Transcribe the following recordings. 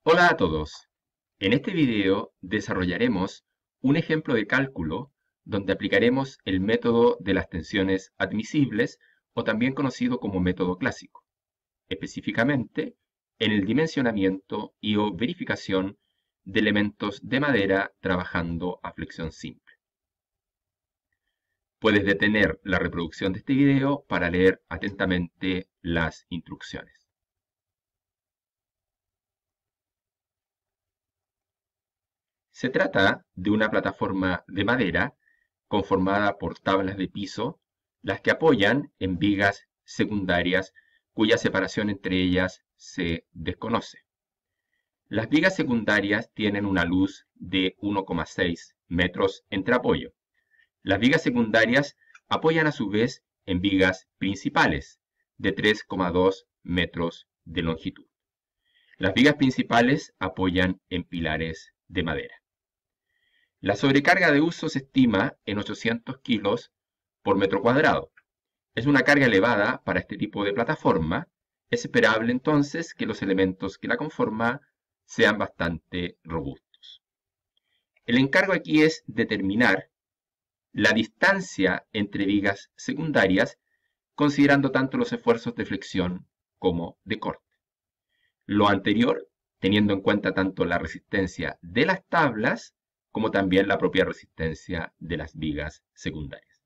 Hola a todos. En este video desarrollaremos un ejemplo de cálculo donde aplicaremos el método de las tensiones admisibles o también conocido como método clásico, específicamente en el dimensionamiento y o verificación de elementos de madera trabajando a flexión simple. Puedes detener la reproducción de este video para leer atentamente las instrucciones. Se trata de una plataforma de madera conformada por tablas de piso, las que apoyan en vigas secundarias cuya separación entre ellas se desconoce. Las vigas secundarias tienen una luz de 1,6 metros entre apoyo. Las vigas secundarias apoyan a su vez en vigas principales de 3,2 metros de longitud. Las vigas principales apoyan en pilares de madera. La sobrecarga de uso se estima en 800 kilos por metro cuadrado. Es una carga elevada para este tipo de plataforma. Es esperable entonces que los elementos que la conforman sean bastante robustos. El encargo aquí es determinar la distancia entre vigas secundarias, considerando tanto los esfuerzos de flexión como de corte. Lo anterior, teniendo en cuenta tanto la resistencia de las tablas como también la propia resistencia de las vigas secundarias.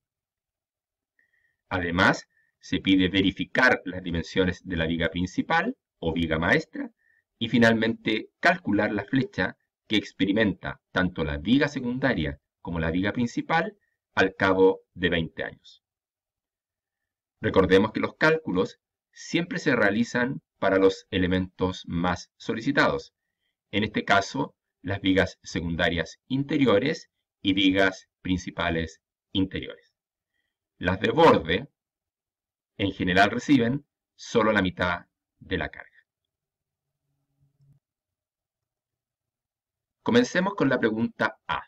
Además, se pide verificar las dimensiones de la viga principal o viga maestra y finalmente calcular la flecha que experimenta tanto la viga secundaria como la viga principal al cabo de 20 años. Recordemos que los cálculos siempre se realizan para los elementos más solicitados, en este caso las vigas secundarias interiores y vigas principales interiores. Las de borde en general reciben solo la mitad de la carga. Comencemos con la pregunta A.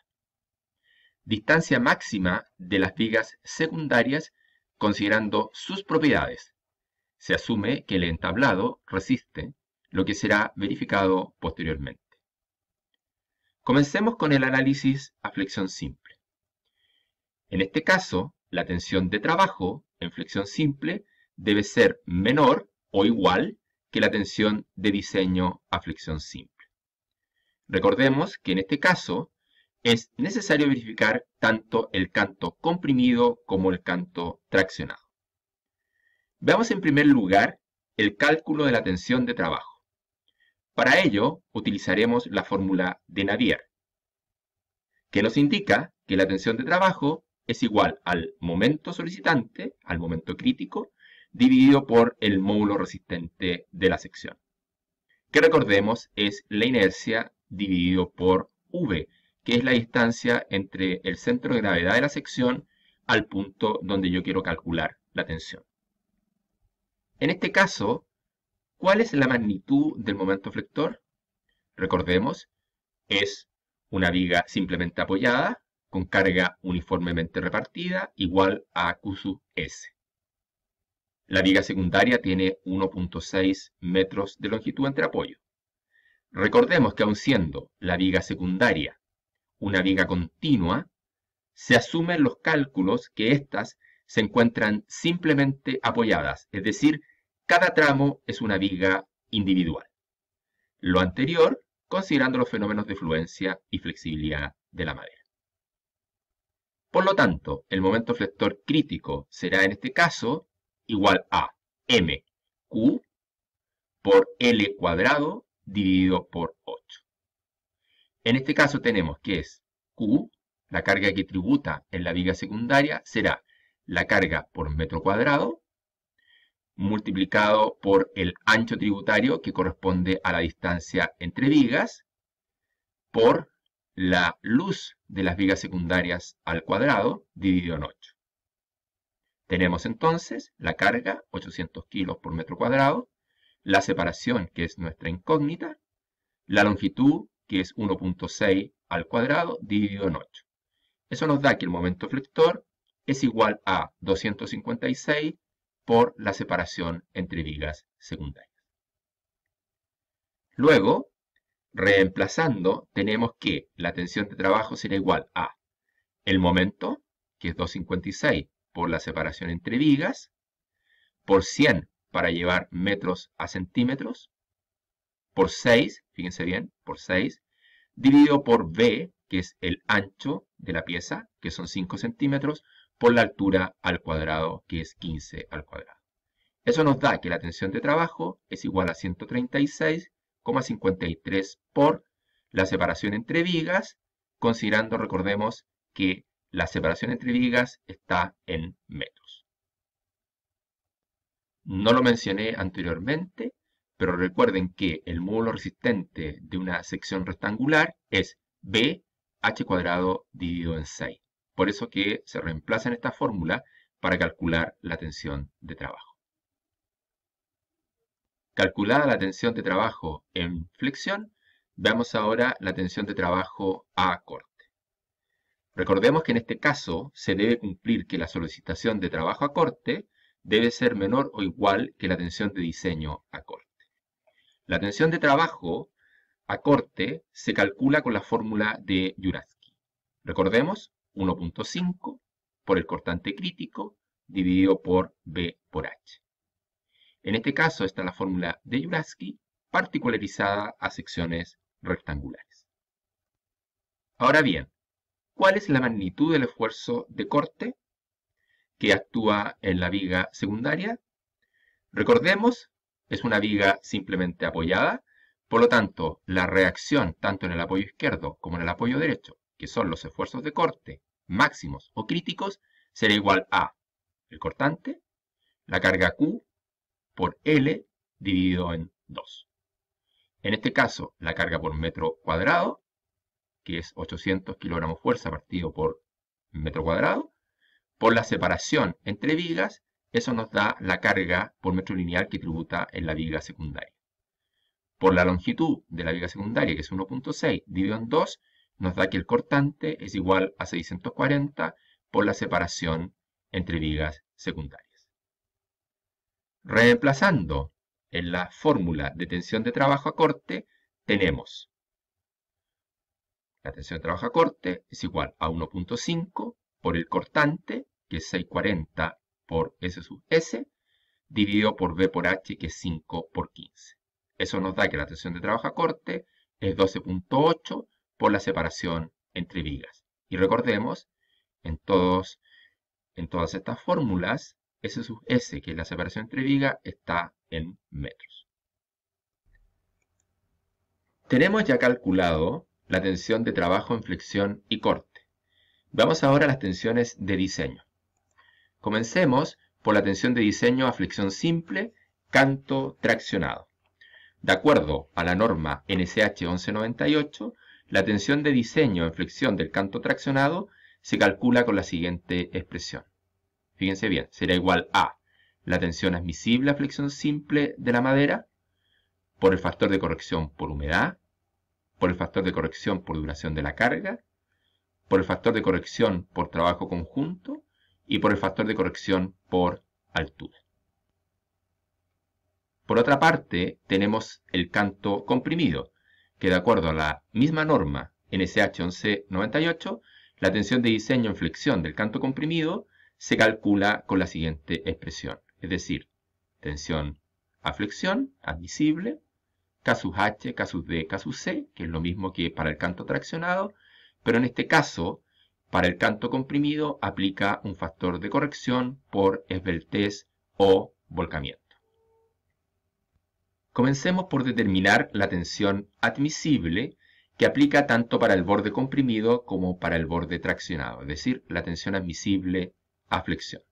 Distancia máxima de las vigas secundarias considerando sus propiedades. Se asume que el entablado resiste, lo que será verificado posteriormente. Comencemos con el análisis a flexión simple. En este caso, la tensión de trabajo en flexión simple debe ser menor o igual que la tensión de diseño a flexión simple. Recordemos que en este caso es necesario verificar tanto el canto comprimido como el canto traccionado. Veamos en primer lugar el cálculo de la tensión de trabajo. Para ello utilizaremos la fórmula de Navier, que nos indica que la tensión de trabajo es igual al momento solicitante, al momento crítico, dividido por el módulo resistente de la sección, que recordemos es la inercia dividido por V, que es la distancia entre el centro de gravedad de la sección al punto donde yo quiero calcular la tensión. En este caso, ¿cuál es la magnitud del momento flector? Recordemos, es una viga simplemente apoyada, con carga uniformemente repartida, igual a Q sub S. La viga secundaria tiene 1,6 metros de longitud entre apoyo. Recordemos que aun siendo la viga secundaria una viga continua, se asumen los cálculos que éstas se encuentran simplemente apoyadas, es decir, cada tramo es una viga individual. Lo anterior, considerando los fenómenos de fluencia y flexibilidad de la madera. Por lo tanto, el momento flector crítico será en este caso igual a mq por L cuadrado dividido por 8. En este caso tenemos que es Q, la carga que tributa en la viga secundaria, será la carga por metro cuadrado multiplicado por el ancho tributario que corresponde a la distancia entre vigas por la luz de las vigas secundarias al cuadrado dividido en 8. Tenemos entonces la carga, 800 kilos por metro cuadrado, la separación, que es nuestra incógnita, la longitud, que es 1,6 al cuadrado dividido en 8. Eso nos da que el momento flector es igual a 256 por la separación entre vigas secundarias. Luego, Reemplazando, tenemos que la tensión de trabajo será igual a el momento, que es 2,56 por la separación entre vigas, por 100 para llevar metros a centímetros, por 6, fíjense bien, por 6, dividido por B, que es el ancho de la pieza, que son 5 centímetros, por la altura al cuadrado, que es 15 al cuadrado. Eso nos da que la tensión de trabajo es igual a 136,53 por la separación entre vigas, considerando, recordemos, que la separación entre vigas está en metros. No lo mencioné anteriormente, pero recuerden que el módulo resistente de una sección rectangular es B h cuadrado dividido en 6. Por eso que se reemplaza en esta fórmula para calcular la tensión de trabajo. Calculada la tensión de trabajo en flexión, veamos ahora la tensión de trabajo a corte. Recordemos que en este caso se debe cumplir que la solicitación de trabajo a corte debe ser menor o igual que la tensión de diseño a corte. La tensión de trabajo a corte se calcula con la fórmula de Jurafsky. Recordemos, 1.5 por el cortante crítico dividido por B por H. En este caso está la fórmula de Jurafsky particularizada a secciones rectangulares. Ahora bien, ¿cuál es la magnitud del esfuerzo de corte que actúa en la viga secundaria? Recordemos, es una viga simplemente apoyada, por lo tanto, la reacción tanto en el apoyo izquierdo como en el apoyo derecho, que son los esfuerzos de corte máximos o críticos, será igual a el cortante, la carga Q por L dividido en 2. En este caso, la carga por metro cuadrado, que es 800 kilogramos fuerza partido por metro cuadrado, por la separación entre vigas, eso nos da la carga por metro lineal que tributa en la viga secundaria. Por la longitud de la viga secundaria, que es 1.6 dividido en 2, nos da que el cortante es igual a 640 por la separación entre vigas secundarias. Reemplazando en la fórmula de tensión de trabajo a corte, tenemos la tensión de trabajo a corte es igual a 1.5 por el cortante, que es 640 por S sub S, dividido por B por H, que es 5 por 15. Eso nos da que la tensión de trabajo a corte es 12.8 por la separación entre vigas. Y recordemos, en todas estas fórmulas, S sub S, que es la separación entre vigas, está en metros. Tenemos ya calculado la tensión de trabajo en flexión y corte. Vamos ahora a las tensiones de diseño. Comencemos por la tensión de diseño a flexión simple, canto traccionado. De acuerdo a la norma NSH 1198, la tensión de diseño en flexión del canto traccionado se calcula con la siguiente expresión. Fíjense bien, será igual a la tensión admisible a flexión simple de la madera por el factor de corrección por humedad, por el factor de corrección por duración de la carga, por el factor de corrección por trabajo conjunto y por el factor de corrección por altura. Por otra parte, tenemos el canto comprimido, que de acuerdo a la misma norma NSH 1198, la tensión de diseño en flexión del canto comprimido se calcula con la siguiente expresión, es decir, tensión a flexión admisible, K sub H, K sub D, K sub C, que es lo mismo que para el canto traccionado, pero en este caso, para el canto comprimido, aplica un factor de corrección por esbeltez o volcamiento. Comencemos por determinar la tensión admisible, que aplica tanto para el borde comprimido como para el borde traccionado, es decir, la tensión admisible a flexión.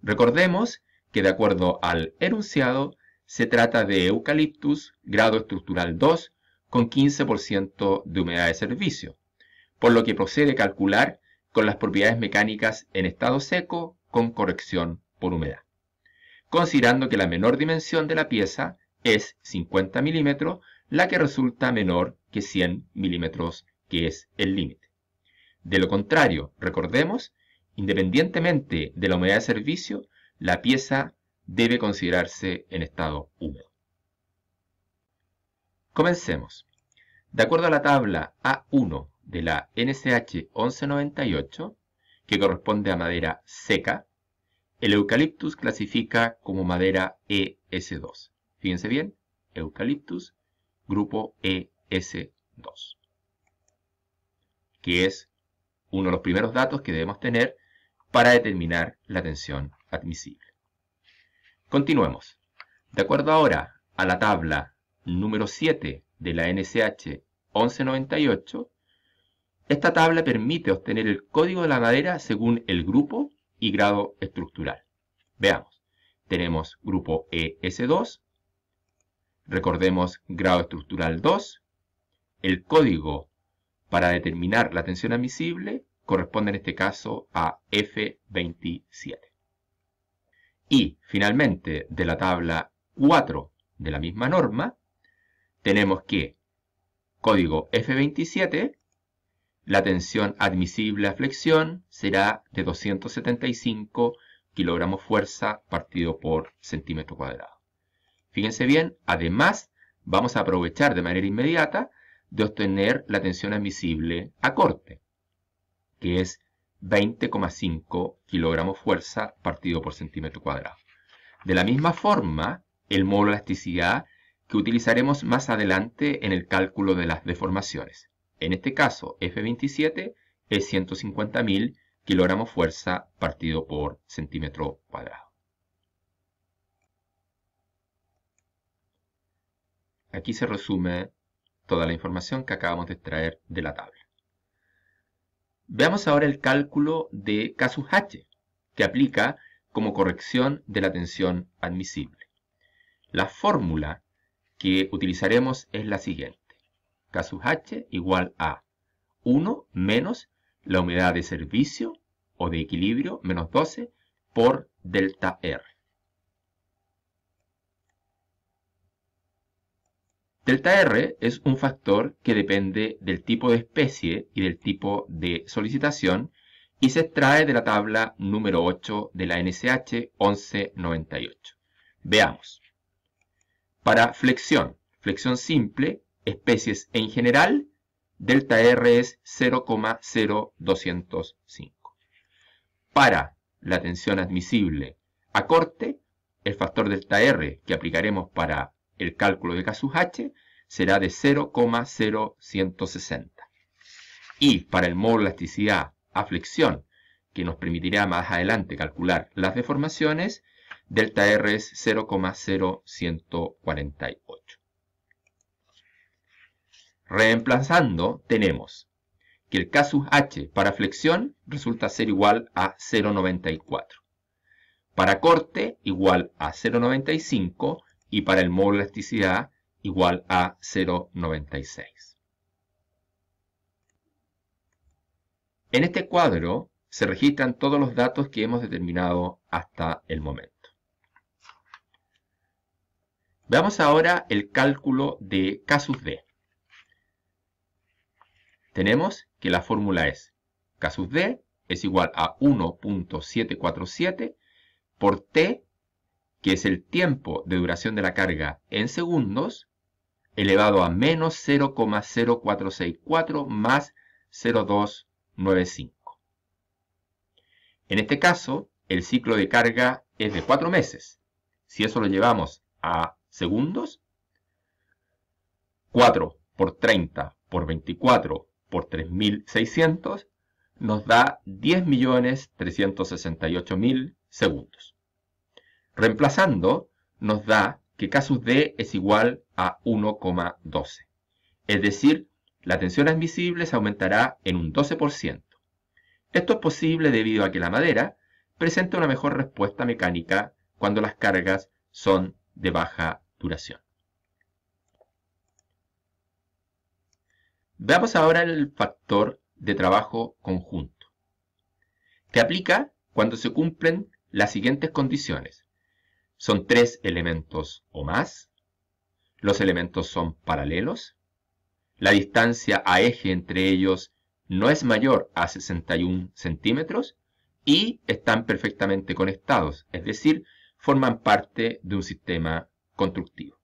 Recordemos que de acuerdo al enunciado, se trata de eucaliptus, grado estructural 2, con 15% de humedad de servicio, por lo que procede calcular con las propiedades mecánicas en estado seco con corrección por humedad, considerando que la menor dimensión de la pieza es 50 milímetros, la que resulta menor que 100 milímetros, que es el límite. De lo contrario, recordemos, independientemente de la humedad de servicio, la pieza debe considerarse en estado húmedo. Comencemos. De acuerdo a la tabla A1 de la NSH 1198, que corresponde a madera seca, el eucaliptus clasifica como madera ES2. Fíjense bien, eucaliptus, grupo ES2, que es uno de los primeros datos que debemos tener para determinar la tensión admisible. Continuemos. De acuerdo ahora a la tabla número 7 de la NSH 1198, esta tabla permite obtener el código de la madera según el grupo y grado estructural. Veamos. Tenemos grupo ES2, recordemos grado estructural 2, el código para determinar la tensión admisible corresponde en este caso a F27. Y finalmente, de la tabla 4 de la misma norma, tenemos que código F27, la tensión admisible a flexión será de 275 kilogramos fuerza partido por centímetro cuadrado. Fíjense bien, además vamos a aprovechar de manera inmediata de obtener la tensión admisible a corte, que es 20,5 kilogramos fuerza partido por centímetro cuadrado. De la misma forma, el módulo de elasticidad que utilizaremos más adelante en el cálculo de las deformaciones. En este caso, F27 es 150.000 kilogramos fuerza partido por centímetro cuadrado. Aquí se resume toda la información que acabamos de extraer de la tabla. Veamos ahora el cálculo de casus H, que aplica como corrección de la tensión admisible. La fórmula que utilizaremos es la siguiente. Casus H igual a 1 menos la humedad de servicio o de equilibrio menos 12 por delta R. Delta R es un factor que depende del tipo de especie y del tipo de solicitación y se extrae de la tabla número 8 de la NSH 1198. Veamos. Para flexión simple, especies en general, delta R es 0,0205. Para la tensión admisible a corte, el factor delta R que aplicaremos para el cálculo de casus H será de 0,0160. Y para el módulo de elasticidad a flexión, que nos permitirá más adelante calcular las deformaciones, delta R es 0,0148. Reemplazando, tenemos que el casus H para flexión resulta ser igual a 0,94. Para corte, igual a 0,95. Y para el módulo de elasticidad, igual a 0,96. En este cuadro se registran todos los datos que hemos determinado hasta el momento. Veamos ahora el cálculo de casus D. Tenemos que la fórmula es casus D es igual a 1.747 por T, que es el tiempo de duración de la carga en segundos, elevado a menos 0,0464 más 0,295. En este caso, el ciclo de carga es de 4 meses. Si eso lo llevamos a segundos, 4 por 30 por 24 por 3600 nos da 10.368.000 segundos. Reemplazando, nos da que casus D es igual a 1,12. Es decir, la tensión admisible se aumentará en un 12%. Esto es posible debido a que la madera presenta una mejor respuesta mecánica cuando las cargas son de baja duración. Veamos ahora el factor de trabajo conjunto, que aplica cuando se cumplen las siguientes condiciones. Son 3 elementos o más, los elementos son paralelos, la distancia a eje entre ellos no es mayor a 61 centímetros y están perfectamente conectados, es decir, forman parte de un sistema constructivo.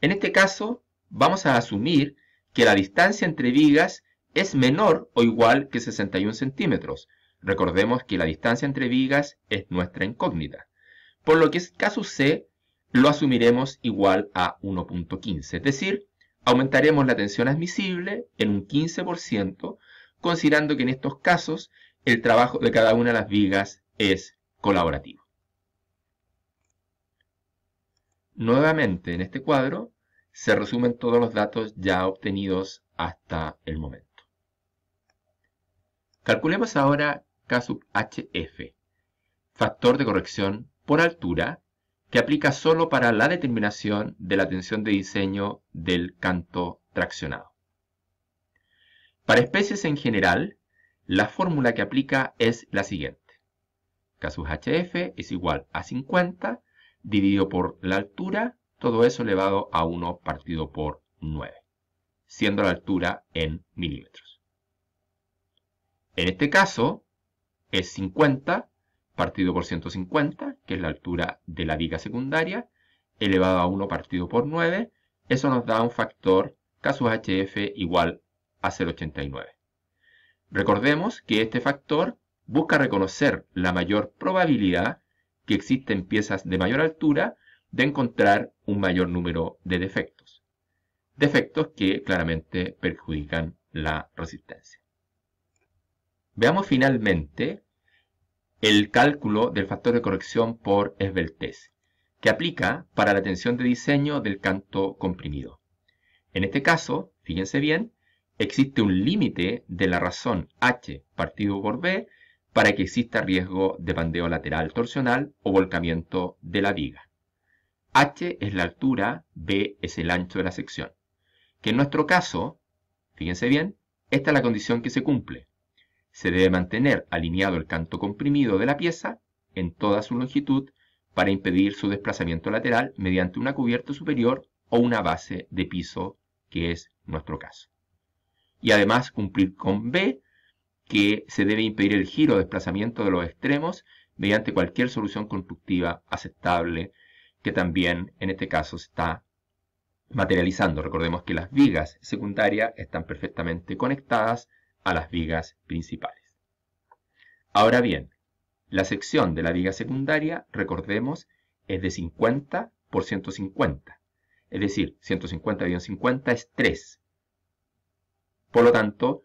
En este caso, vamos a asumir que la distancia entre vigas es menor o igual que 61 centímetros. Recordemos que la distancia entre vigas es nuestra incógnita. Por lo que el caso C lo asumiremos igual a 1.15, es decir, aumentaremos la tensión admisible en un 15%, considerando que en estos casos el trabajo de cada una de las vigas es colaborativo. Nuevamente en este cuadro se resumen todos los datos ya obtenidos hasta el momento. Calculemos ahora K sub HF, factor de corrección por altura, que aplica solo para la determinación de la tensión de diseño del canto traccionado. Para especies en general, la fórmula que aplica es la siguiente. K sub HF es igual a 50 dividido por la altura, todo eso elevado a 1 partido por 9, siendo la altura en milímetros. En este caso, es 50 partido por 150, que es la altura de la viga secundaria, elevado a 1 partido por 9, eso nos da un factor K sub HF igual a 0,89. Recordemos que este factor busca reconocer la mayor probabilidad que existen piezas de mayor altura de encontrar un mayor número de defectos. Defectos que claramente perjudican la resistencia. Veamos finalmente el cálculo del factor de corrección por esbeltez, que aplica para la tensión de diseño del canto comprimido. En este caso, fíjense bien, existe un límite de la razón H partido por B para que exista riesgo de pandeo lateral torsional o volcamiento de la viga. H es la altura, B es el ancho de la sección. Que en nuestro caso, fíjense bien, esta es la condición que se cumple. Se debe mantener alineado el canto comprimido de la pieza en toda su longitud para impedir su desplazamiento lateral mediante una cubierta superior o una base de piso, que es nuestro caso. Y además cumplir con B, que se debe impedir el giro o desplazamiento de los extremos mediante cualquier solución constructiva aceptable, que también en este caso se está materializando. Recordemos que las vigas secundarias están perfectamente conectadas a las vigas principales. Ahora bien, la sección de la viga secundaria, recordemos, es de 50 por 150. Es decir, 150 dividido en 50 es 3. Por lo tanto,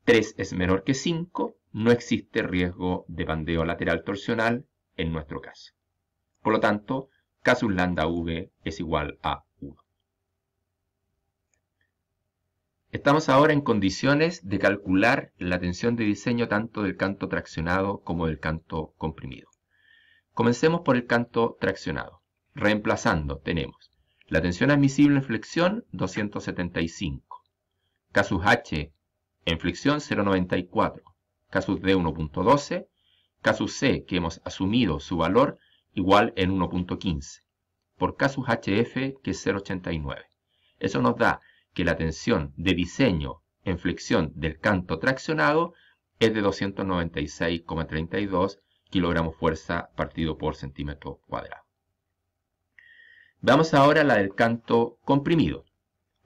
3 es menor que 5, no existe riesgo de pandeo lateral torsional en nuestro caso. Por lo tanto, K sub lambda V es igual a 1. Estamos ahora en condiciones de calcular la tensión de diseño tanto del canto traccionado como del canto comprimido. Comencemos por el canto traccionado. Reemplazando, tenemos la tensión admisible en flexión 275, K sub H en flexión 0,94, K sub D 1.12, K sub C, que hemos asumido su valor igual en 1.15, por K sub HF, que es 0,89. Eso nos da que la tensión de diseño en flexión del canto traccionado es de 296,32 kilogramos fuerza partido por centímetro cuadrado. Veamos ahora la del canto comprimido.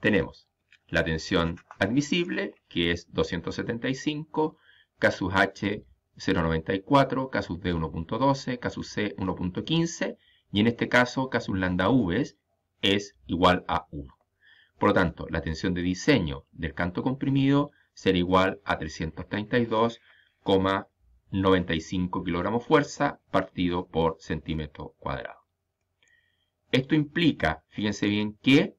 Tenemos la tensión admisible, que es 275, K sub H 0,94, K sub D 1.12, K sub C 1.15, y en este caso K sub lambda V es igual a 1. Por lo tanto, la tensión de diseño del canto comprimido será igual a 332,95 kilogramos fuerza partido por centímetro cuadrado. Esto implica, fíjense bien, que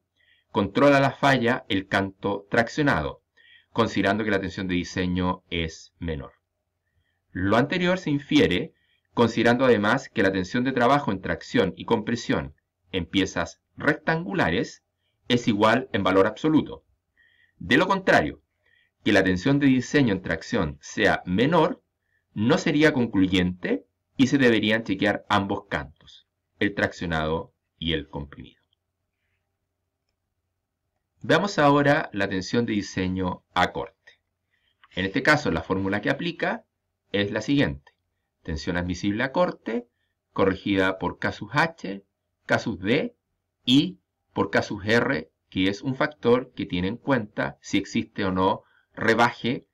controla la falla el canto traccionado, considerando que la tensión de diseño es menor. Lo anterior se infiere considerando además que la tensión de trabajo en tracción y compresión en piezas rectangulares es igual en valor absoluto. De lo contrario, que la tensión de diseño en tracción sea menor, no sería concluyente y se deberían chequear ambos cantos, el traccionado y el comprimido. Veamos ahora la tensión de diseño a corte. En este caso, la fórmula que aplica es la siguiente. Tensión admisible a corte, corregida por K sub H, K sub D y por K sub R, que es un factor que tiene en cuenta si existe o no rebaje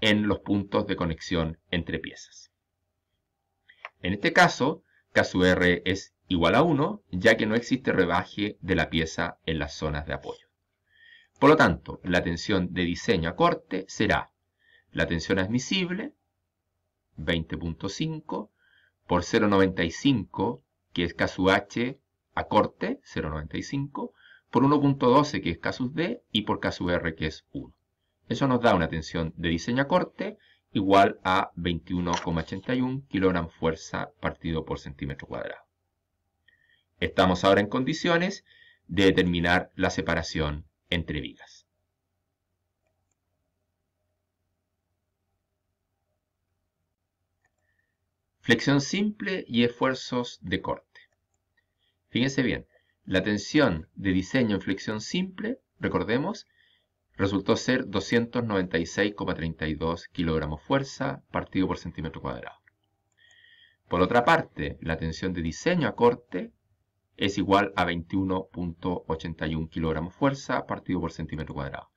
en los puntos de conexión entre piezas. En este caso, K sub R es igual a 1, ya que no existe rebaje de la pieza en las zonas de apoyo. Por lo tanto, la tensión de diseño a corte será la tensión admisible, 20.5, por 0.95, que es K sub H a corte, 0.95, por 1.12, que es K sub D, y por K sub R, que es 1. Eso nos da una tensión de diseño a corte igual a 21,81 kg fuerza partido por centímetro cuadrado. Estamos ahora en condiciones de determinar la separación entre vigas. Flexión simple y esfuerzos de corte. Fíjense bien, la tensión de diseño en flexión simple, recordemos, resultó ser 296,32 kg fuerza partido por centímetro cuadrado. Por otra parte, la tensión de diseño a corte es igual a 21.81 kg fuerza partido por centímetro cuadrado.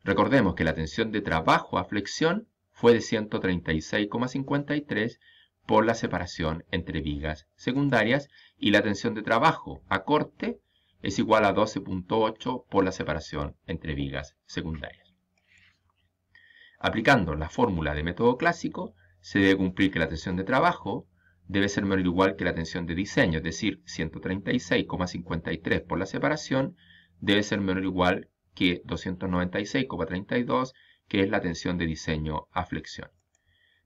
Recordemos que la tensión de trabajo a flexión fue de 136,53 por la separación entre vigas secundarias y la tensión de trabajo a corte es igual a 12.8 por la separación entre vigas secundarias. Aplicando la fórmula de método clásico, se debe cumplir que la tensión de trabajo debe ser menor o igual que la tensión de diseño, es decir, 136,53 por la separación debe ser menor o igual que 296,32, que es la tensión de diseño a flexión.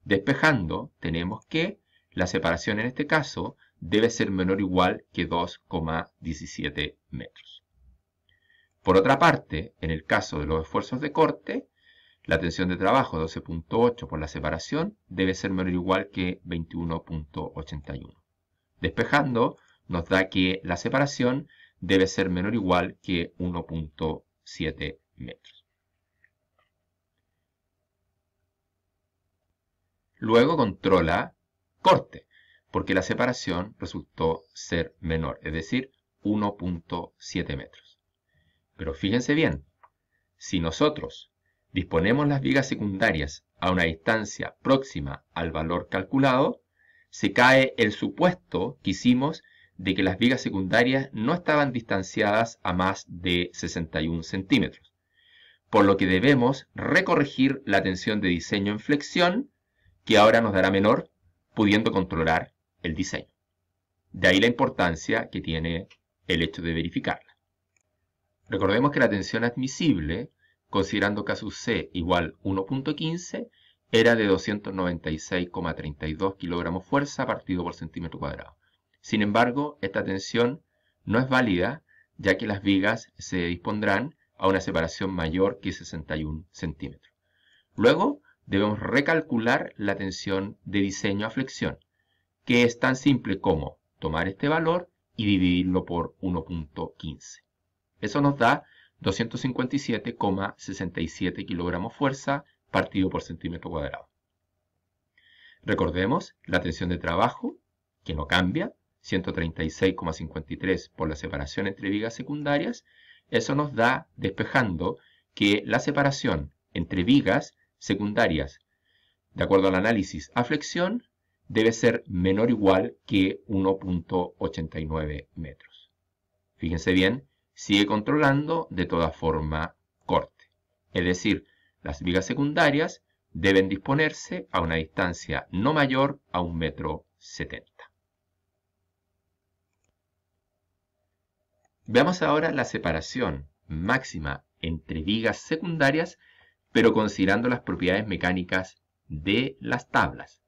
Despejando, tenemos que la separación en este caso debe ser menor o igual que 2,17 metros. Por otra parte, en el caso de los esfuerzos de corte, la tensión de trabajo 12.8 por la separación debe ser menor o igual que 21.81. Despejando, nos da que la separación debe ser menor o igual que 1.7 metros. Luego controla corte, porque la separación resultó ser menor, es decir, 1.7 metros. Pero fíjense bien, si nosotros disponemos las vigas secundarias a una distancia próxima al valor calculado, se cae el supuesto que hicimos de que las vigas secundarias no estaban distanciadas a más de 61 centímetros, por lo que debemos recorregir la tensión de diseño en flexión, que ahora nos dará menor, pudiendo controlar el diseño. De ahí la importancia que tiene el hecho de verificarla. Recordemos que la tensión admisible, considerando K sub C igual 1.15, era de 296,32 kg fuerza partido por centímetro cuadrado. Sin embargo, esta tensión no es válida, ya que las vigas se dispondrán a una separación mayor que 61 centímetros. Luego, debemos recalcular la tensión de diseño a flexión, que es tan simple como tomar este valor y dividirlo por 1.15. Eso nos da 257,67 kg fuerza partido por centímetro cuadrado. Recordemos la tensión de trabajo, que no cambia, 136,53 por la separación entre vigas secundarias. Eso nos da, despejando, que la separación entre vigas secundarias, de acuerdo al análisis a flexión, debe ser menor o igual que 1.89 metros. Fíjense bien, sigue controlando de toda forma corte. Es decir, las vigas secundarias deben disponerse a una distancia no mayor a 1,70 m. Veamos ahora la separación máxima entre vigas secundarias, pero considerando las propiedades mecánicas de las tablas.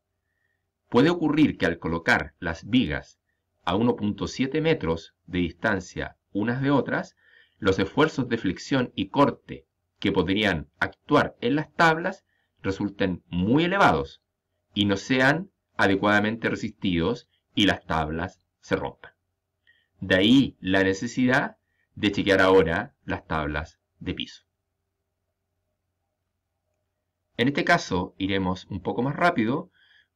Puede ocurrir que al colocar las vigas a 1.7 metros de distancia unas de otras, los esfuerzos de flexión y corte que podrían actuar en las tablas resulten muy elevados y no sean adecuadamente resistidos y las tablas se rompan. De ahí la necesidad de chequear ahora las tablas de piso. En este caso iremos un poco más rápido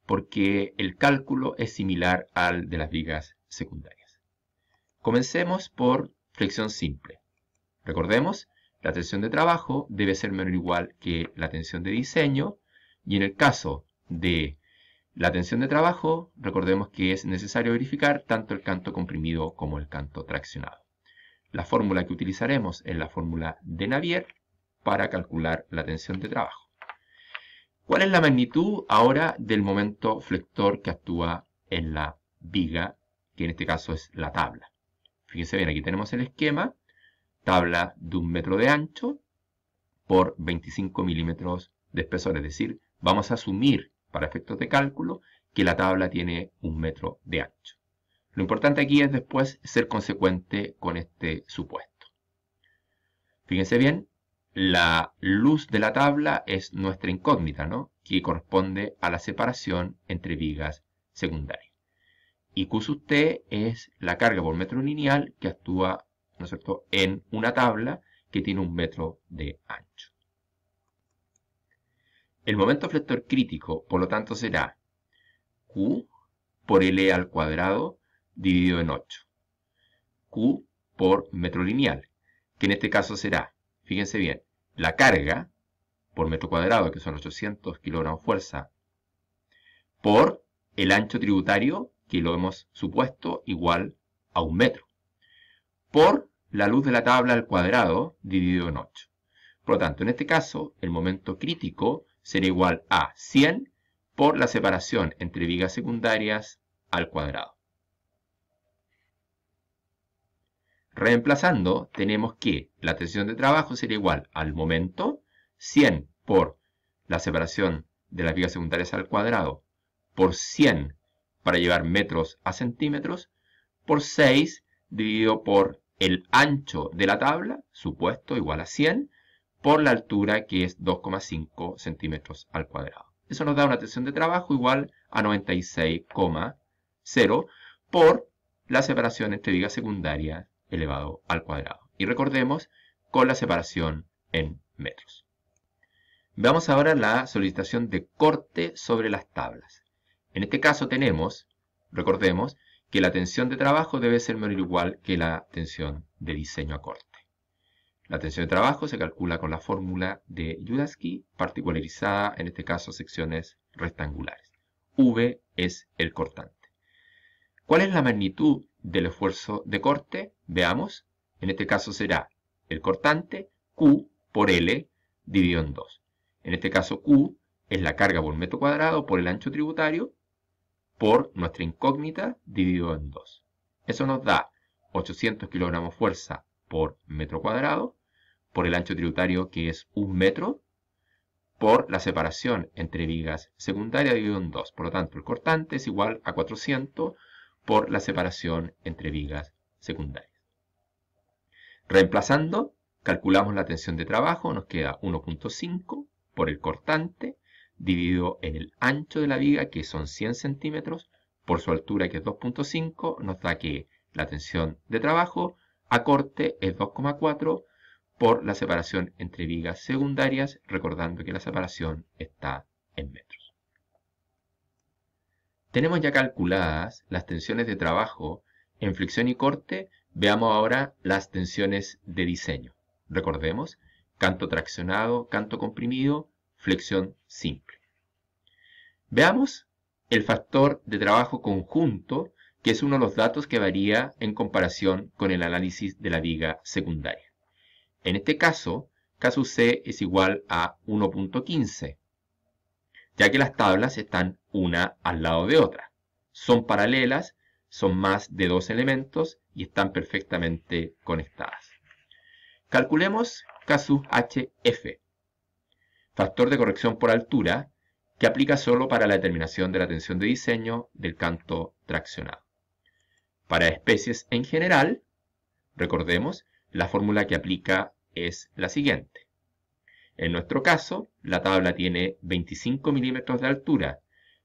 porque el cálculo es similar al de las vigas secundarias. Comencemos por flexión simple. Recordemos, la tensión de trabajo debe ser menor o igual que la tensión de diseño, y en el caso de la tensión de trabajo, recordemos que es necesario verificar tanto el canto comprimido como el canto traccionado. La fórmula que utilizaremos es la fórmula de Navier para calcular la tensión de trabajo. ¿Cuál es la magnitud ahora del momento flector que actúa en la viga, que en este caso es la tabla? Fíjense bien, aquí tenemos el esquema, tabla de 1 metro de ancho por 25 milímetros de espesor, es decir, vamos a asumir para efectos de cálculo que la tabla tiene 1 metro de ancho. Lo importante aquí es después ser consecuente con este supuesto. Fíjense bien, la luz de la tabla es nuestra incógnita, ¿no? Que corresponde a la separación entre vigas secundarias. Y Q sub T es la carga por metro lineal que actúa, ¿no es cierto?, en una tabla que tiene 1 metro de ancho. El momento flector crítico, por lo tanto, será Q por L al cuadrado dividido en 8. Q por metro lineal, que en este caso será, fíjense bien, la carga por metro cuadrado, que son 800 kilogramos fuerza, por el ancho tributario, que lo hemos supuesto igual a 1 metro, por la luz de la tabla al cuadrado dividido en 8. Por lo tanto, en este caso, el momento crítico será igual a 100 por la separación entre vigas secundarias al cuadrado. Reemplazando, tenemos que la tensión de trabajo será igual al momento, 100 por la separación de las vigas secundarias al cuadrado, por 100 para llevar metros a centímetros, por 6 dividido por el ancho de la tabla, supuesto igual a 100, por la altura que es 2,5 centímetros al cuadrado. Eso nos da una tensión de trabajo igual a 96,0 por la separación entre vigas secundarias elevado al cuadrado. Y recordemos, con la separación en metros. Veamos ahora la solicitación de corte sobre las tablas. En este caso tenemos, recordemos, que la tensión de trabajo debe ser menor o igual que la tensión de diseño a corte. La tensión de trabajo se calcula con la fórmula de Yudaski, particularizada en este caso secciones rectangulares. V es el cortante. ¿Cuál es la magnitud del esfuerzo de corte? Veamos. En este caso será el cortante Q por L dividido en 2. En este caso Q es la carga por metro cuadrado por el ancho tributario por nuestra incógnita dividido en 2. Eso nos da 800 kilogramos fuerza por metro cuadrado por el ancho tributario que es 1 metro por la separación entre vigas secundarias dividido en 2. Por lo tanto, el cortante es igual a 400 por la separación entre vigas secundarias. Reemplazando, calculamos la tensión de trabajo, nos queda 1.5 por el cortante, dividido en el ancho de la viga, que son 100 centímetros, por su altura, que es 2.5, nos da que la tensión de trabajo a corte es 2,4 por la separación entre vigas secundarias, recordando que la separación está en metros. Tenemos ya calculadas las tensiones de trabajo en flexión y corte. Veamos ahora las tensiones de diseño. Recordemos, canto traccionado, canto comprimido, flexión simple. Veamos el factor de trabajo conjunto, que es uno de los datos que varía en comparación con el análisis de la viga secundaria. En este caso, K sub C es igual a 1.15, ya que las tablas están una al lado de otra. Son paralelas, son más de 2 elementos y están perfectamente conectadas. Calculemos K sub HF, factor de corrección por altura, que aplica solo para la determinación de la tensión de diseño del canto traccionado. Para especies en general, recordemos, la fórmula que aplica es la siguiente. En nuestro caso, la tabla tiene 25 milímetros de altura,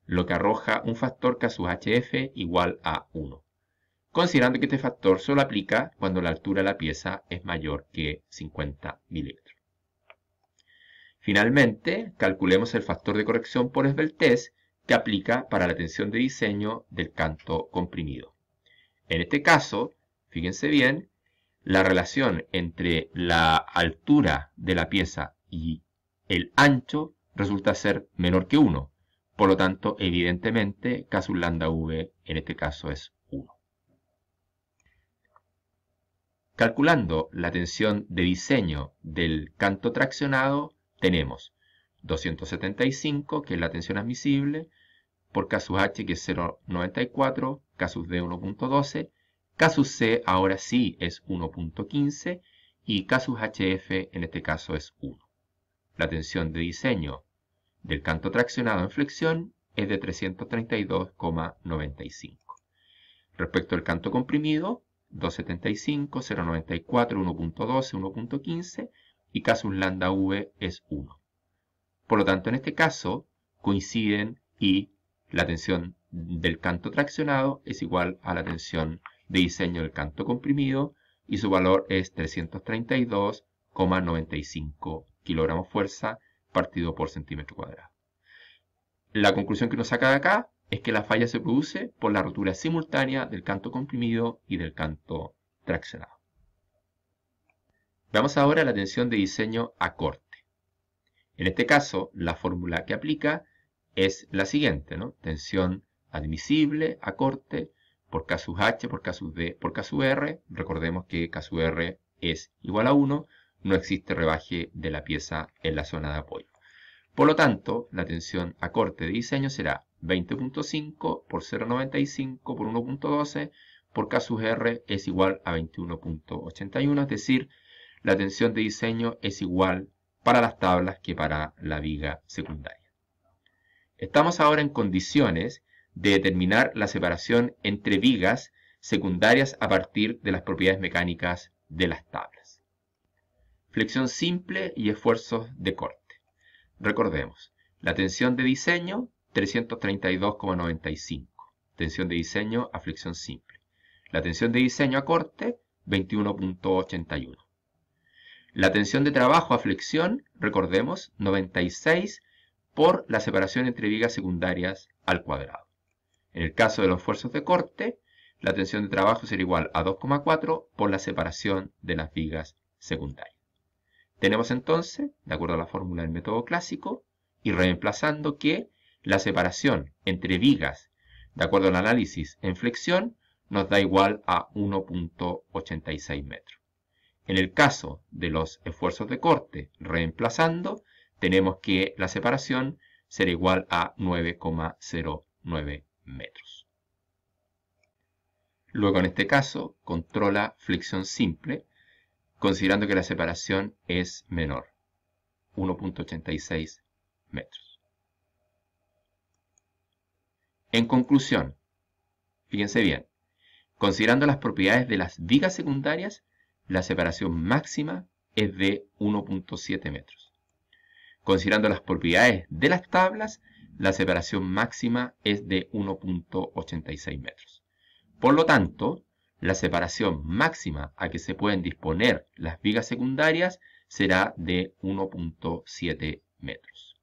lo que arroja un factor K sub HF igual a 1, considerando que este factor solo aplica cuando la altura de la pieza es mayor que 50 milímetros. Finalmente, calculemos el factor de corrección por esbeltez que aplica para la tensión de diseño del canto comprimido. En este caso, fíjense bien, la relación entre la altura de la pieza y el ancho resulta ser menor que 1. Por lo tanto, evidentemente, casus lambda v en este caso es 1. Calculando la tensión de diseño del canto traccionado, tenemos 275, que es la tensión admisible, por casus H, que es 0,94, casus D 1,12, casus C ahora sí es 1,15 y casus HF en este caso es 1. La tensión de diseño del canto traccionado en flexión es de 332,95. Respecto al canto comprimido, 275, 0,94, 1,12, 1,15 y casus lambda v es 1. Por lo tanto, en este caso coinciden y la tensión del canto traccionado es igual a la tensión de diseño del canto comprimido y su valor es 332,95 kilogramos fuerza partido por centímetro cuadrado. La conclusión que uno saca de acá es que la falla se produce por la rotura simultánea del canto comprimido y del canto traccionado. Veamos ahora la tensión de diseño a corte. En este caso, la fórmula que aplica es la siguiente, ¿no? Tensión admisible a corte por casus H, por casus D, por casus R. Recordemos que casus R es igual a 1, no existe rebaje de la pieza en la zona de apoyo. Por lo tanto, la tensión a corte de diseño será 20.5 por 0,95 por 1.12 por casus R es igual a 21.81, es decir, la tensión de diseño es igual para las tablas que para la viga secundaria. Estamos ahora en condiciones de determinar la separación entre vigas secundarias a partir de las propiedades mecánicas de las tablas. Flexión simple y esfuerzos de corte. Recordemos, la tensión de diseño 332,95, tensión de diseño a flexión simple. La tensión de diseño a corte 21.81. La tensión de trabajo a flexión, recordemos, 96 por la separación entre vigas secundarias al cuadrado. En el caso de los esfuerzos de corte, la tensión de trabajo será igual a 2,4 por la separación de las vigas secundarias. Tenemos entonces, de acuerdo a la fórmula del método clásico, y reemplazando que la separación entre vigas, de acuerdo al análisis en flexión, nos da igual a 1.86 metros. En el caso de los esfuerzos de corte, reemplazando, tenemos que la separación será igual a 9,09 metros. Luego, en este caso, controla flexión simple, considerando que la separación es menor, 1.86 metros. En conclusión, fíjense bien, considerando las propiedades de las vigas secundarias, la separación máxima es de 1.7 metros. Considerando las propiedades de las tablas, la separación máxima es de 1.86 metros. Por lo tanto, la separación máxima a que se pueden disponer las vigas secundarias será de 1.7 metros.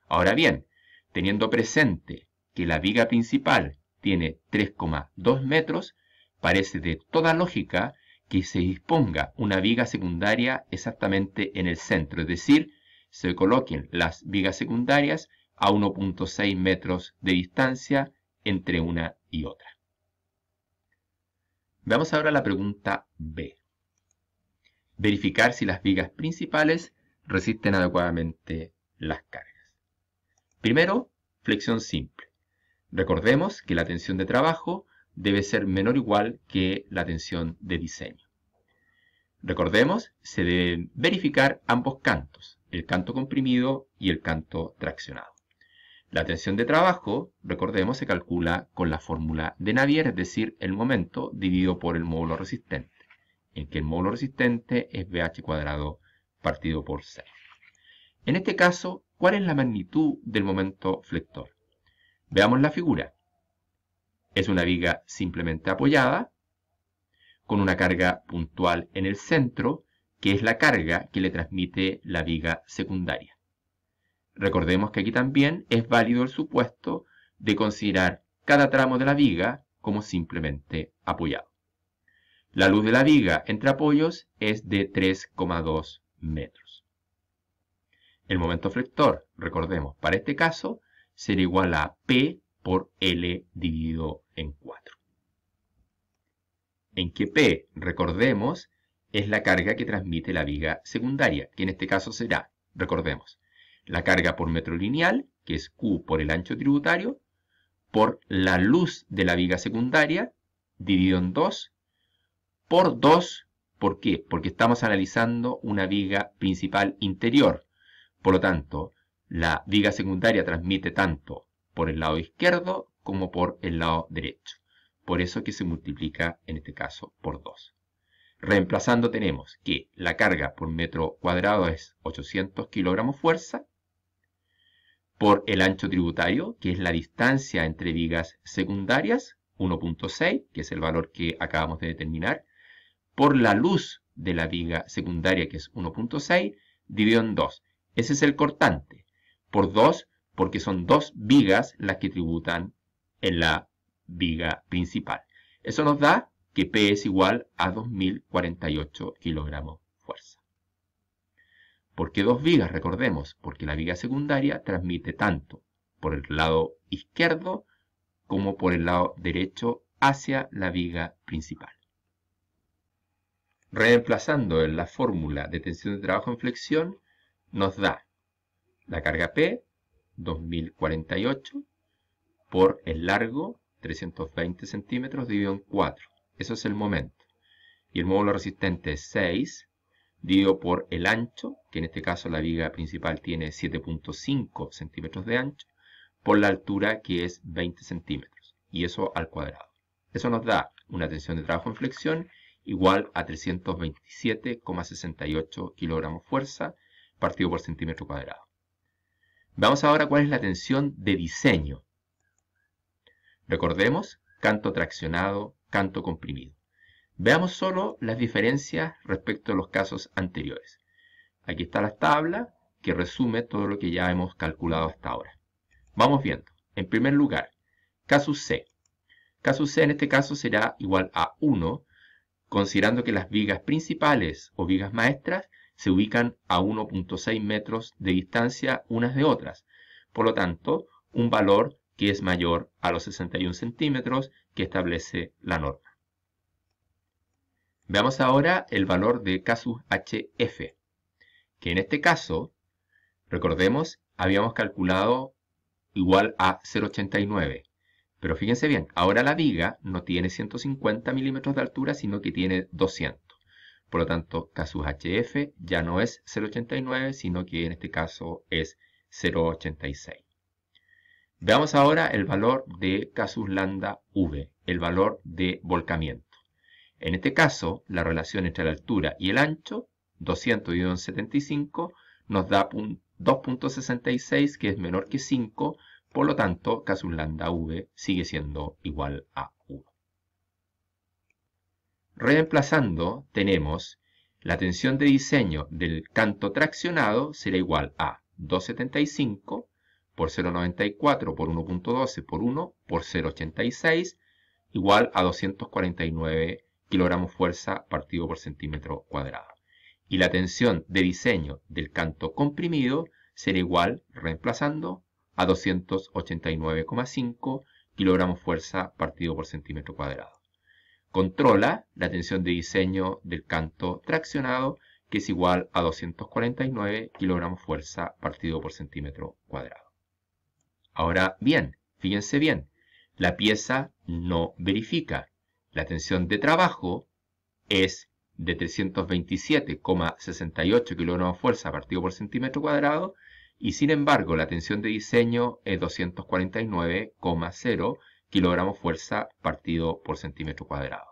Ahora bien, teniendo presente que la viga principal tiene 3,2 metros, parece de toda lógica que se disponga una viga secundaria exactamente en el centro, es decir, se coloquen las vigas secundarias a 1.6 metros de distancia entre una y otra. Veamos ahora la pregunta B. Verificar si las vigas principales resisten adecuadamente las cargas. Primero, flexión simple. Recordemos que la tensión de trabajo debe ser menor o igual que la tensión de diseño. Recordemos, se deben verificar ambos cantos, el canto comprimido y el canto traccionado. La tensión de trabajo, recordemos, se calcula con la fórmula de Navier, es decir, el momento dividido por el módulo resistente, en que el módulo resistente es BH cuadrado partido por 6. En este caso, ¿cuál es la magnitud del momento flector? Veamos la figura. Es una viga simplemente apoyada, con una carga puntual en el centro, que es la carga que le transmite la viga secundaria. Recordemos que aquí también es válido el supuesto de considerar cada tramo de la viga como simplemente apoyado. La luz de la viga entre apoyos es de 3,2 metros. El momento flector, recordemos, para este caso, será igual a P por L dividido en 4. En que P, recordemos, es la carga que transmite la viga secundaria, que en este caso será, recordemos, la carga por metro lineal, que es Q por el ancho tributario, por la luz de la viga secundaria, dividido en 2, por 2, ¿por qué? Porque estamos analizando una viga principal interior. Por lo tanto, la viga secundaria transmite tanto por el lado izquierdo como por el lado derecho. Por eso que se multiplica en este caso por 2. Reemplazando tenemos que la carga por metro cuadrado es 800 kilogramos fuerza, por el ancho tributario, que es la distancia entre vigas secundarias, 1.6, que es el valor que acabamos de determinar, por la luz de la viga secundaria, que es 1.6, dividido en 2. Ese es el cortante. Por 2, porque son 2 vigas las que tributan en la viga principal. Eso nos da que P es igual a 2048 kilogramos fuerza. ¿Por qué 2 vigas? Recordemos, porque la viga secundaria transmite tanto por el lado izquierdo como por el lado derecho hacia la viga principal. Reemplazando en la fórmula de tensión de trabajo en flexión, nos da la carga P, 2048, por el largo, 320 centímetros, dividido en 4. Eso es el momento. Y el módulo resistente es 6, dividido por el ancho, que en este caso la viga principal tiene 7.5 centímetros de ancho, por la altura, que es 20 centímetros. Y eso al cuadrado. Eso nos da una tensión de trabajo en flexión igual a 327,68 kilogramos fuerza partido por centímetro cuadrado. Veamos ahora cuál es la tensión de diseño. Recordemos, canto traccionado, canto comprimido. Veamos solo las diferencias respecto a los casos anteriores. Aquí está la tabla que resume todo lo que ya hemos calculado hasta ahora. Vamos viendo. En primer lugar, casus C. Casus C en este caso será igual a 1, considerando que las vigas principales o vigas maestras se ubican a 1.6 metros de distancia unas de otras. Por lo tanto, un valor que es mayor a los 61 centímetros que establece la norma. Veamos ahora el valor de casus HF, que en este caso, recordemos, habíamos calculado igual a 0,89. Pero fíjense bien, ahora la viga no tiene 150 milímetros de altura, sino que tiene 200. Por lo tanto, casus HF ya no es 0,89, sino que en este caso es 0,86. Veamos ahora el valor de casus lambda V, el valor de volcamiento. En este caso, la relación entre la altura y el ancho, 200 dividido en 75, nos da 2.66, que es menor que 5, por lo tanto, casus lambda V sigue siendo igual a 1. Reemplazando, tenemos la tensión de diseño del canto traccionado será igual a 2,75 por 0,94 por 1.12 por 1 por 0,86 igual a 249 kilogramos fuerza partido por centímetro cuadrado. Y la tensión de diseño del canto comprimido será igual, reemplazando, a 289,5 kilogramos fuerza partido por centímetro cuadrado. Controla la tensión de diseño del canto traccionado, que es igual a 249 kilogramos fuerza partido por centímetro cuadrado. Ahora bien, fíjense bien, la pieza no verifica. La tensión de trabajo es de 327,68 kilogramos fuerza partido por centímetro cuadrado, y sin embargo la tensión de diseño es 249,0 kilogramos fuerza partido por centímetro cuadrado.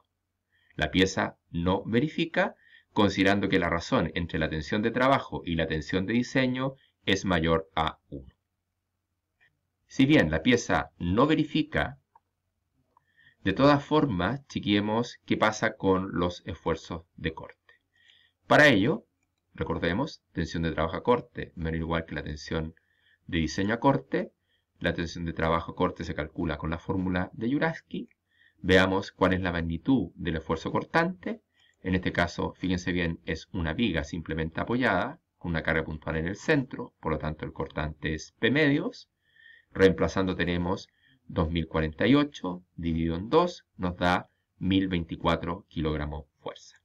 La pieza no verifica, considerando que la razón entre la tensión de trabajo y la tensión de diseño es mayor a 1. Si bien la pieza no verifica, de todas formas, chequeemos qué pasa con los esfuerzos de corte. Para ello, recordemos, tensión de trabajo a corte menor o igual que la tensión de diseño a corte. La tensión de trabajo a corte se calcula con la fórmula de Jurafsky. Veamos cuál es la magnitud del esfuerzo cortante. En este caso, fíjense bien, es una viga simplemente apoyada, con una carga puntual en el centro, por lo tanto el cortante es P medios. Reemplazando tenemos 2048 dividido en 2 nos da 1024 kilogramos fuerza.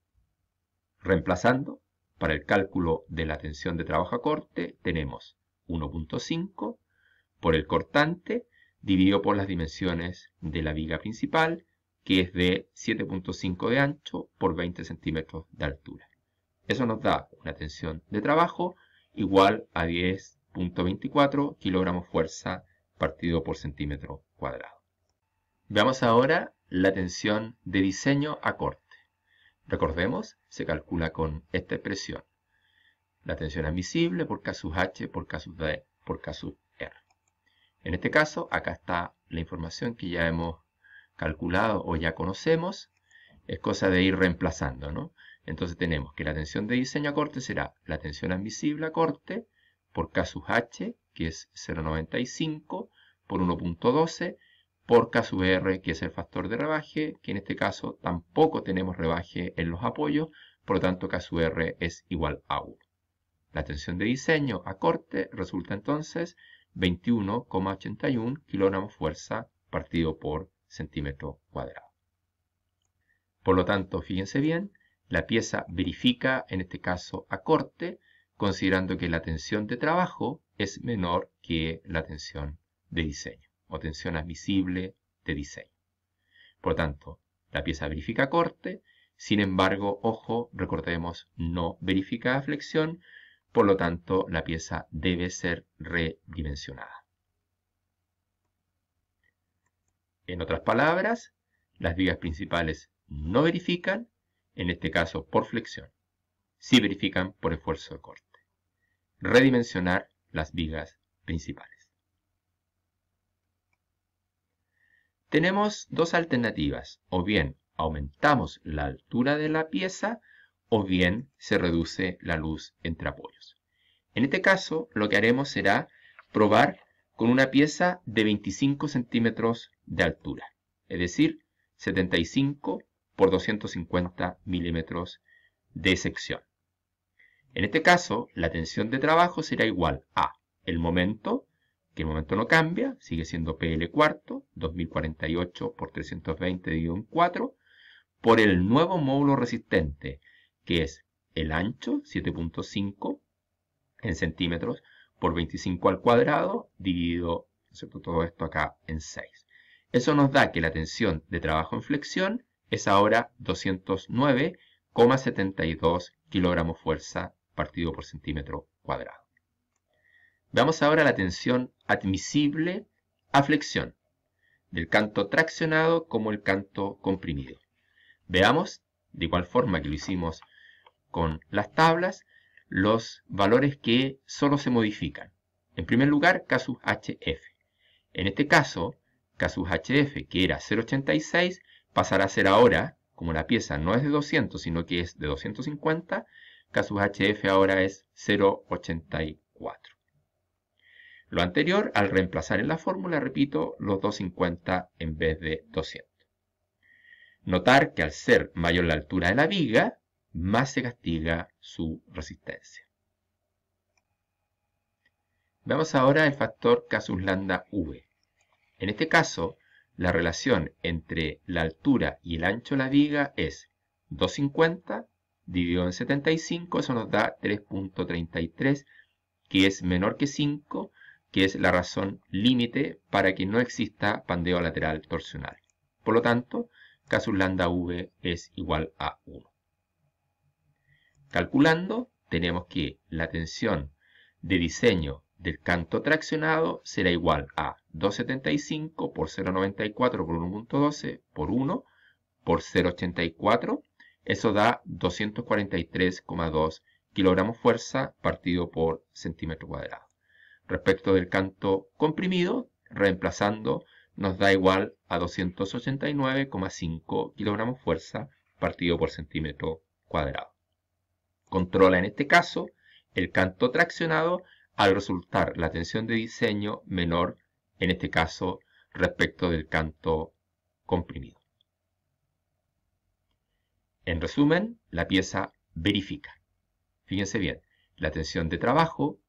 Reemplazando, para el cálculo de la tensión de trabajo a corte, tenemos 1.5 por el cortante dividido por las dimensiones de la viga principal, que es de 7.5 de ancho por 20 centímetros de altura. Eso nos da una tensión de trabajo igual a 10.24 kilogramos fuerza partido por centímetro cuadrado. Veamos ahora la tensión de diseño a corte. Recordemos, se calcula con esta expresión. La tensión admisible por K sub H por K sub D por K sub R. En este caso, acá está la información que ya hemos calculado o ya conocemos. Es cosa de ir reemplazando, ¿no? Entonces tenemos que la tensión de diseño a corte será la tensión admisible a corte por K sub H, que es 0,95, por 1.12, por K sub R, que es el factor de rebaje, que en este caso tampoco tenemos rebaje en los apoyos, por lo tanto K sub R es igual a 1. La tensión de diseño a corte resulta entonces 21,81 kilogramos fuerza partido por centímetro cuadrado. Por lo tanto, fíjense bien, la pieza verifica en este caso a corte, considerando que la tensión de trabajo es menor que la tensión de diseño, o tensión admisible de diseño. Por lo tanto, la pieza verifica a corte, sin embargo, ojo, recordemos, no verifica a flexión, por lo tanto, la pieza debe ser redimensionada. En otras palabras, las vigas principales no verifican, en este caso por flexión. Sí verifican por esfuerzo de corte. Redimensionar las vigas principales. Tenemos dos alternativas, o bien aumentamos la altura de la pieza, o bien se reduce la luz entre apoyos. En este caso, lo que haremos será probar con una pieza de 25 centímetros de altura, es decir, 75 por 250 milímetros de sección. En este caso, la tensión de trabajo será igual a el momento, que el momento no cambia, sigue siendo PL cuarto, 2048 por 320 dividido en 4, por el nuevo módulo resistente, que es el ancho, 7.5 en centímetros, por 25 al cuadrado, dividido, ¿cierto?, todo esto acá en 6. Eso nos da que la tensión de trabajo en flexión es ahora 209,72 kilogramos fuerza partido por centímetro cuadrado. Veamos ahora la tensión admisible a flexión, del canto traccionado como el canto comprimido. Veamos, de igual forma que lo hicimos con las tablas, los valores que solo se modifican. En primer lugar, K sub HF. En este caso, K sub HF, que era 0,86, pasará a ser ahora, como la pieza no es de 200, sino que es de 250, K sub HF ahora es 0,84. Lo anterior, al reemplazar en la fórmula, repito, los 250 en vez de 200. Notar que al ser mayor la altura de la viga, más se castiga su resistencia. Veamos ahora el factor K sub lambda V. En este caso, la relación entre la altura y el ancho de la viga es 250 dividido en 75, eso nos da 3.33, que es menor que 5, que es la razón límite para que no exista pandeo lateral torsional. Por lo tanto, K sub lambda V es igual a 1. Calculando, tenemos que la tensión de diseño del canto traccionado será igual a 275 por 0,94 por 1.12 por 1 por 0,84. Eso da 243,2 kilogramos fuerza partido por centímetro cuadrado. Respecto del canto comprimido, reemplazando, nos da igual a 289,5 kilogramos fuerza partido por centímetro cuadrado. Controla en este caso el canto traccionado al resultar la tensión de diseño menor, en este caso, respecto del canto comprimido. En resumen, la pieza verifica. Fíjense bien, la tensión de trabajo,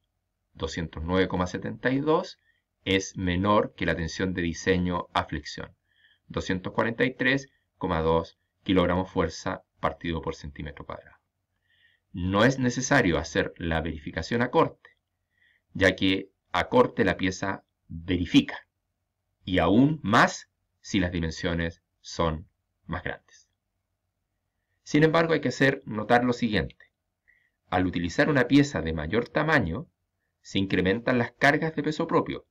209,72, es menor que la tensión de diseño a flexión, 243,2 kilogramos fuerza partido por centímetro cuadrado. No es necesario hacer la verificación a corte, ya que a corte la pieza verifica, y aún más si las dimensiones son más grandes. Sin embargo, hay que hacer notar lo siguiente. Al utilizar una pieza de mayor tamaño, se incrementan las cargas de peso propio,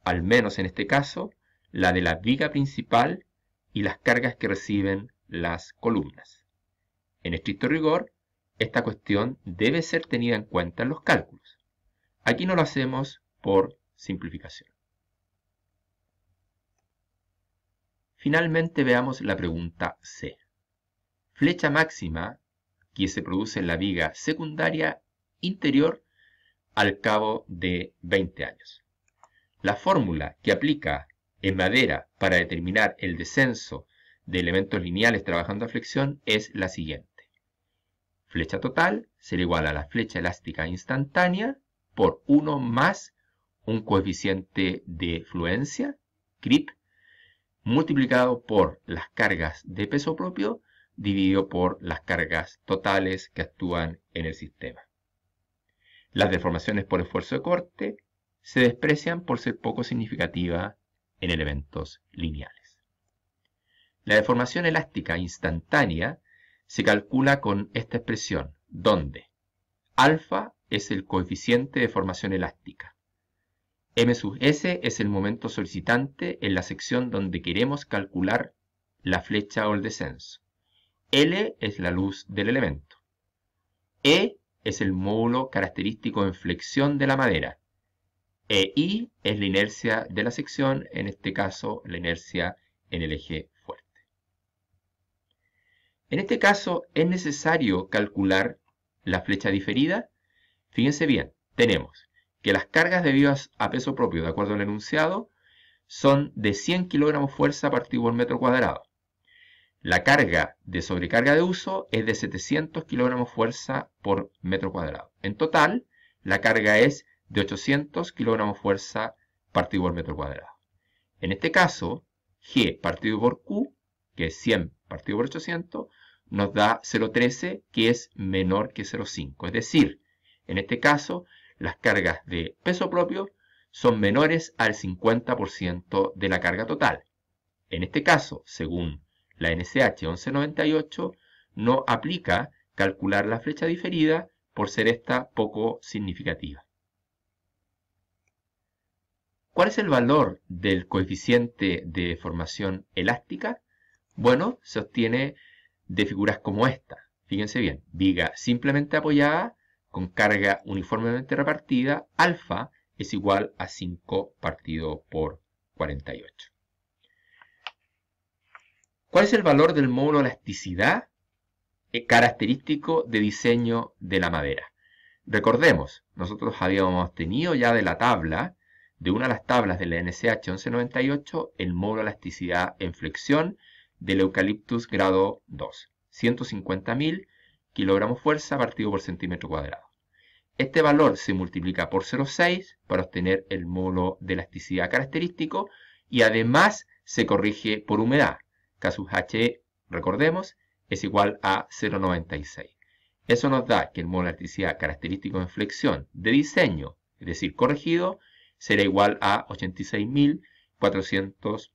al menos en este caso, la de la viga principal y las cargas que reciben las columnas. En estricto rigor, esta cuestión debe ser tenida en cuenta en los cálculos. Aquí no lo hacemos por simplificación. Finalmente veamos la pregunta C. Flecha máxima que se produce en la viga secundaria interior al cabo de 20 años. La fórmula que aplica en madera para determinar el descenso de elementos lineales trabajando a flexión es la siguiente. Flecha total será igual a la flecha elástica instantánea por 1 más un coeficiente de fluencia, CRIP, multiplicado por las cargas de peso propio dividido por las cargas totales que actúan en el sistema. Las deformaciones por esfuerzo de corte se desprecian por ser poco significativa en elementos lineales. La deformación elástica instantánea se calcula con esta expresión, donde alfa es el coeficiente de deformación elástica, m sub s es el momento solicitante en la sección donde queremos calcular la flecha o el descenso, L es la luz del elemento, E es el módulo característico en flexión de la madera, e I es la inercia de la sección, en este caso la inercia en el eje fuerte. En este caso es necesario calcular la flecha diferida. Fíjense bien, tenemos que las cargas debidas a peso propio, de acuerdo al enunciado, son de 100 kilogramos fuerza partido por metro cuadrado. La carga de sobrecarga de uso es de 700 kilogramos fuerza por metro cuadrado. En total, la carga es de 800 kilogramos fuerza partido por metro cuadrado. En este caso, G partido por Q, que es 100 partido por 800, nos da 0,13, que es menor que 0,5. Es decir, en este caso, las cargas de peso propio son menores al 50% de la carga total. En este caso, según la NSH 1198, no aplica calcular la flecha diferida por ser esta poco significativa. ¿Cuál es el valor del coeficiente de deformación elástica? Bueno, se obtiene de figuras como esta. Fíjense bien, viga simplemente apoyada con carga uniformemente repartida, alfa es igual a 5 partido por 48. ¿Cuál es el valor del módulo de elasticidad característico de diseño de la madera? Recordemos, nosotros habíamos obtenido ya de la tabla, de una de las tablas de la NSH 1198, el módulo de elasticidad en flexión del Eucalyptus grado 2, 150.000 kilogramos fuerza partido por centímetro cuadrado. Este valor se multiplica por 0,6 para obtener el módulo de elasticidad característico y además se corrige por humedad. Casus H, recordemos, es igual a 0,96. Eso nos da que el módulo de elasticidad característico en flexión de diseño, es decir, corregido, será igual a 86.400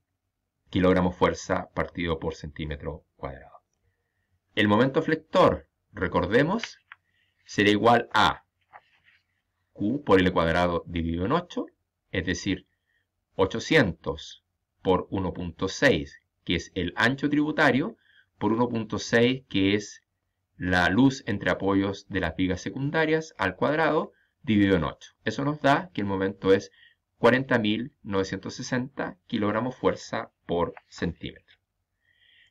kilogramos fuerza partido por centímetro cuadrado. El momento flector, recordemos, será igual a Q por L cuadrado dividido en 8, es decir, 800 por 1.6, que es el ancho tributario, por 1.6, que es la luz entre apoyos de las vigas secundarias, al cuadrado, dividido en 8. Eso nos da que el momento es 40.960 kilogramos fuerza por centímetro.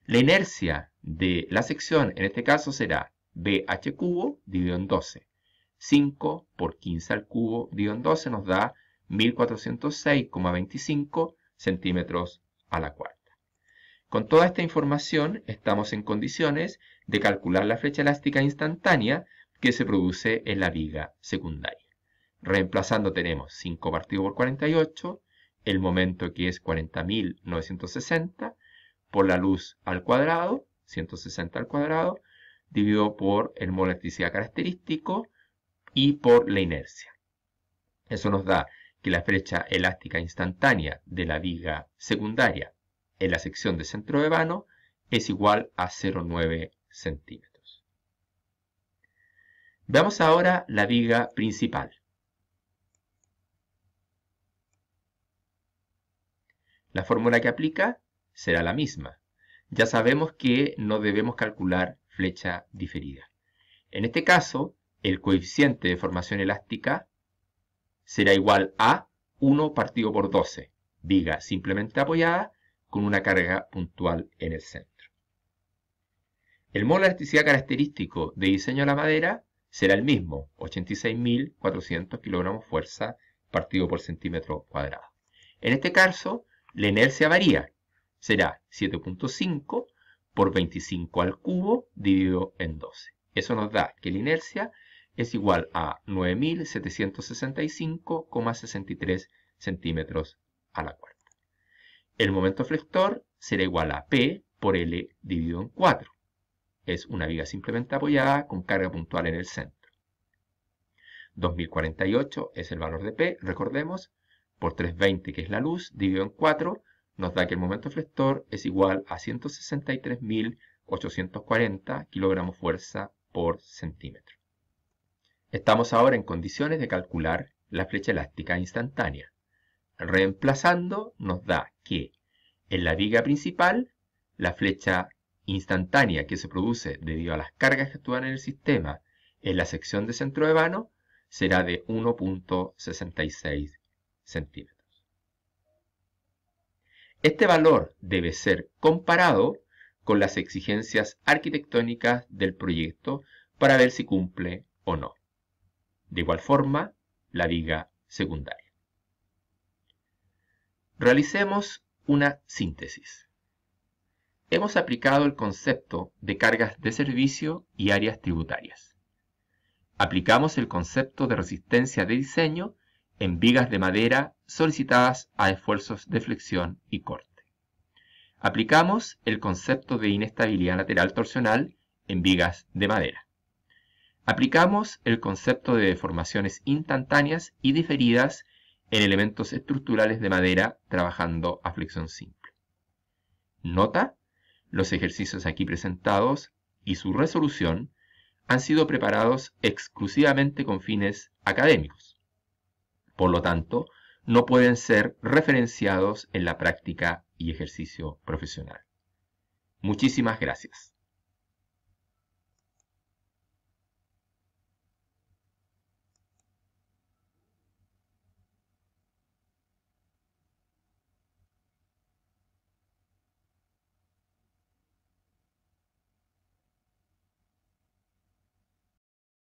La inercia de la sección en este caso será BH cubo dividido en 12. 5 por 15 al cubo dividido en 12 nos da 1406,25 centímetros a la cuarta. Con toda esta información estamos en condiciones de calcular la flecha elástica instantánea que se produce en la viga secundaria. Reemplazando tenemos 5 partido por 48, el momento que es 40.960, por la luz al cuadrado, 160 al cuadrado, dividido por el mol de electricidad característico y por la inercia. Eso nos da que la flecha elástica instantánea de la viga secundaria en la sección de centro de vano es igual a 0,9 centímetros. Veamos ahora la viga principal. La fórmula que aplica será la misma. Ya sabemos que no debemos calcular flecha diferida. En este caso, el coeficiente de formación elástica será igual a 1 partido por 12, viga simplemente apoyada con una carga puntual en el centro. El mol de electricidad característico de diseño de la madera será el mismo, 86.400 kilogramos fuerza partido por centímetro cuadrado. En este caso, la inercia varía, será 7.5 por 25 al cubo dividido en 12. Eso nos da que la inercia es igual a 9.765,63 centímetros a la cuarta. El momento flector será igual a P por L dividido en 4. Es una viga simplemente apoyada con carga puntual en el centro. 2048 es el valor de P, recordemos, por 320 que es la luz, dividido en 4, nos da que el momento flector es igual a 163.840 kilogramos fuerza por centímetro. Estamos ahora en condiciones de calcular la flecha elástica instantánea. Reemplazando nos da que en la viga principal la flecha instantánea que se produce debido a las cargas que actúan en el sistema en la sección de centro de vano será de 1.66 centímetros. Este valor debe ser comparado con las exigencias arquitectónicas del proyecto para ver si cumple o no. De igual forma, la viga secundaria. Realicemos una síntesis. Hemos aplicado el concepto de cargas de servicio y áreas tributarias. Aplicamos el concepto de resistencia de diseño en vigas de madera solicitadas a esfuerzos de flexión y corte. Aplicamos el concepto de inestabilidad lateral torsional en vigas de madera. Aplicamos el concepto de deformaciones instantáneas y diferidas en elementos estructurales de madera trabajando a flexión simple. Nota: los ejercicios aquí presentados y su resolución han sido preparados exclusivamente con fines académicos. Por lo tanto, no pueden ser referenciados en la práctica y ejercicio profesional. Muchísimas gracias.